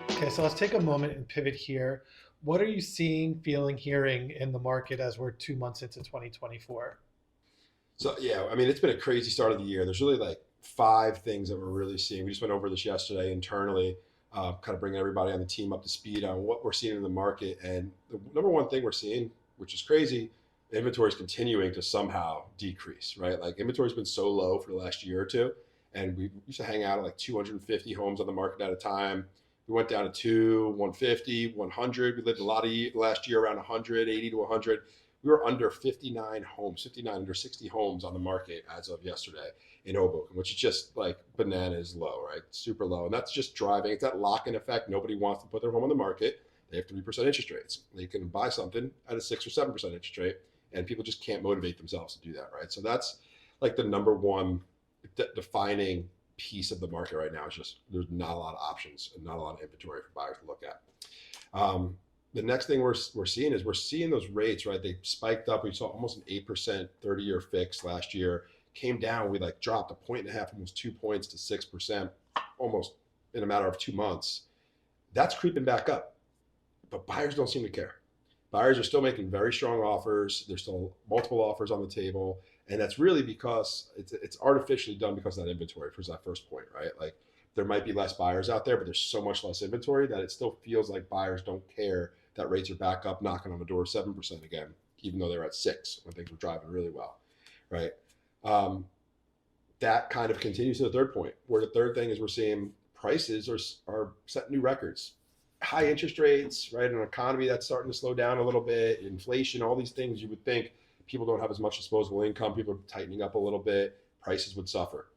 Okay, so let's take a moment and pivot here. What are you seeing, feeling, hearing in the market as we're 2 months into 2024? So yeah, I mean, it's been a crazy start of the year. There's really like five things that we're really seeing. We just went over this yesterday internally, kind of bringing everybody on the team up to speed on what we're seeing in the market. And the number one thing we're seeing, which is crazy, inventory is continuing to somehow decrease, right? Like inventory's been so low for the last year or two, and we used to hang out at like 250 homes on the market at a time. We went down to 150, 100. We lived a lot of last year around 100, 80 to 100. We were under 59 homes, 59 under 60 homes on the market as of yesterday in Hoboken, which is just like bananas low, right? Super low. And that's just driving. It's that lock in effect. Nobody wants to put their home on the market. They have 3% interest rates. They can buy something at a 6 or 7% interest rate, and people just can't motivate themselves to do that, right? So that's like the number one defining piece of the market right now. Is just there's not a lot of options and not a lot of inventory for buyers to look at. The next thing we're seeing those rates, right? They spiked up. We saw almost an 8% 30-year fix last year. Came down. We like dropped a point and a half, almost 2 points to 6%, almost in a matter of 2 months. That's creeping back up, but buyers don't seem to care. Buyers are still making very strong offers. There's still multiple offers on the table, and that's really because it's artificially done because of that inventory. For that first point, right? Like there might be less buyers out there, but there's so much less inventory that it still feels like buyers don't care that rates are back up, knocking on the door of 7% again, even though they're at 6 when things were driving really well, right? Um, that kind of continues to the third point, where the third thing is we're seeing prices are setting new records. High interest rates, right? An economy that's starting to slow down a little bit, inflation, all these things you would think people don't have as much disposable income, people are tightening up a little bit, prices would suffer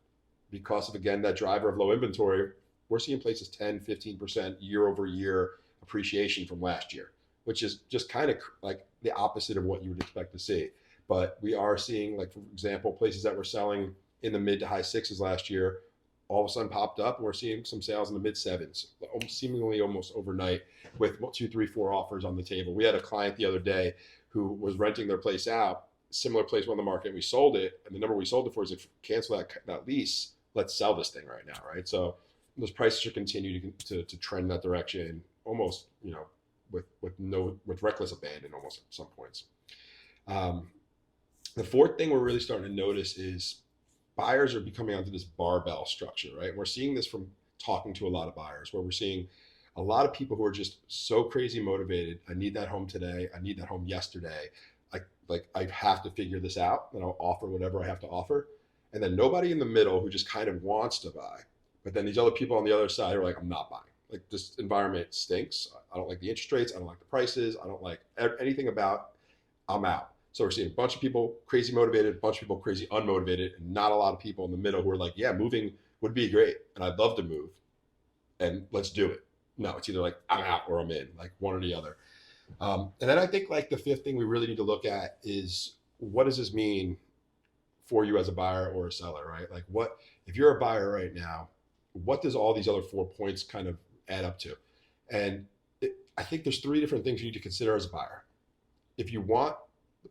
because of, again, that driver of low inventory. We're seeing places 10, 15% year over year appreciation from last year, which is just kind of like the opposite of what you would expect to see. But we are seeing, like, for example, places that were selling in the mid to high sixes last year all of a sudden popped up, and we're seeing some sales in the mid sevens, seemingly almost overnight, with two, three, four offers on the table. We had a client the other day who was renting their place out, similar place on the market, and we sold it, and the number we sold it for is, if cancel that lease, let's sell this thing right now, right? So those prices should continue to trend that direction, almost, with reckless abandon almost at some points. Um, the fourth thing we're really starting to notice is buyers are becoming onto this barbell structure, right? We're seeing this from talking to a lot of buyers, where we're seeing a lot of people who are just so crazy motivated. I need that home today. I need that home yesterday. I have to figure this out, and I'll offer whatever I have to offer. And then nobody in the middle who just kind of wants to buy. But then these other people on the other side are like, I'm not buying. Like, this environment stinks. I don't like the interest rates. I don't like the prices. I don't like anything about. I'm out. So we're seeing a bunch of people crazy motivated, a bunch of people crazy unmotivated, and not a lot of people in the middle who are like, yeah, moving would be great, and I'd love to move, and let's do it. No, it's either like I'm out or I'm in, like one or the other. And then I think like the fifth thing we really need to look at is, what does this mean for you as a buyer or a seller, right? Like, what if you're a buyer right now? What does all these other 4 points kind of add up to? And I think there's three different things you need to consider as a buyer. If you want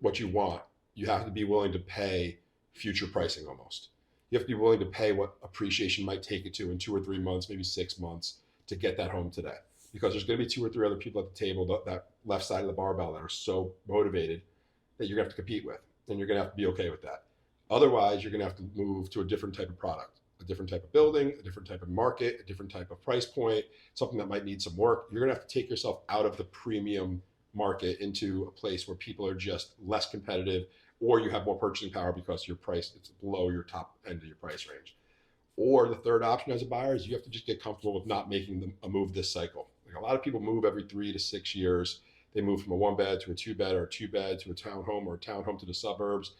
what you want, you have to be willing to pay future pricing almost. You have to be willing to pay what appreciation might take it to in 2 or 3 months, maybe 6 months, to get that home today. Because there's going to be two or three other people at the table, that left side of the barbell, that are so motivated that you're going to have to compete with. And you're going to have to be okay with that. Otherwise, you're going to have to move to a different type of product, a different type of building, a different type of market, a different type of price point, something that might need some work. You're going to have to take yourself out of the premium market into a place where people are just less competitive, or you have more purchasing power because your price is below your top end of your price range. Or the third option as a buyer is you have to just get comfortable with not making a move this cycle. Like, a lot of people move every 3 to 6 years. They move from a one bed to a two bed, or a two bed to a townhome, or a townhome to the suburbs.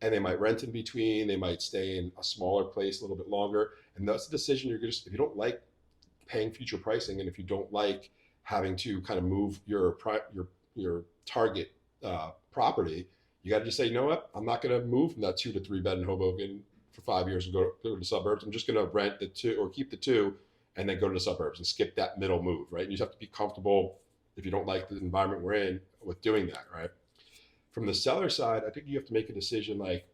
And they might rent in between. They might stay in a smaller place a little bit longer. And that's the decision you're just, if you don't like paying future pricing, and if you don't like having to kind of move your target property, you got to just say, you know what, I'm not going to move from that 2 to 3 bed in Hoboken for 5 years and go to the suburbs. I'm just going to rent the two, or keep the two, and then go to the suburbs and skip that middle move, right? And you just have to be comfortable, if you don't like the environment we're in, with doing that, right? From the seller side, I think you have to make a decision like,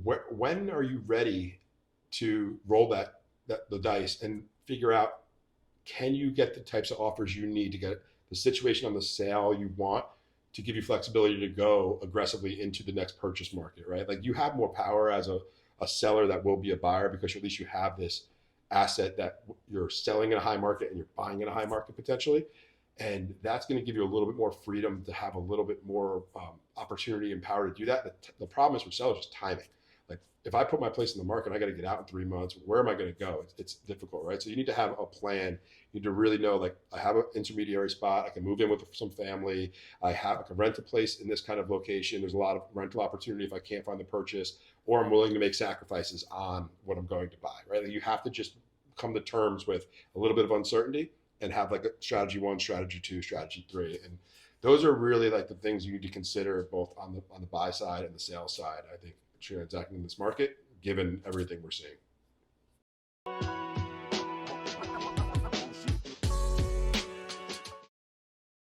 when are you ready to roll the dice and figure out, can you get the types of offers you need to get the situation on the sale you want to give you flexibility to go aggressively into the next purchase market, right? Like you have more power as a seller that will be a buyer, because at least you have this asset that you're selling in a high market and you're buying in a high market potentially. And that's going to give you a little bit more freedom to have a little bit more opportunity and power to do that. The problem is for sellers is timing. Like if I put my place in the market, I got to get out in 3 months. Where am I going to go? It's difficult, right? So you need to have a plan. You need to really know, like, I have an intermediary spot. I can move in with some family. I can rent a place in this kind of location. There's a lot of rental opportunity if I can't find the purchase, or I'm willing to make sacrifices on what I'm going to buy, right? Like you have to just come to terms with a little bit of uncertainty and have like a strategy 1, strategy 2, strategy 3. And those are really like the things you need to consider both on the buy side and the sales side, I think, transacting in this market, given everything we're seeing.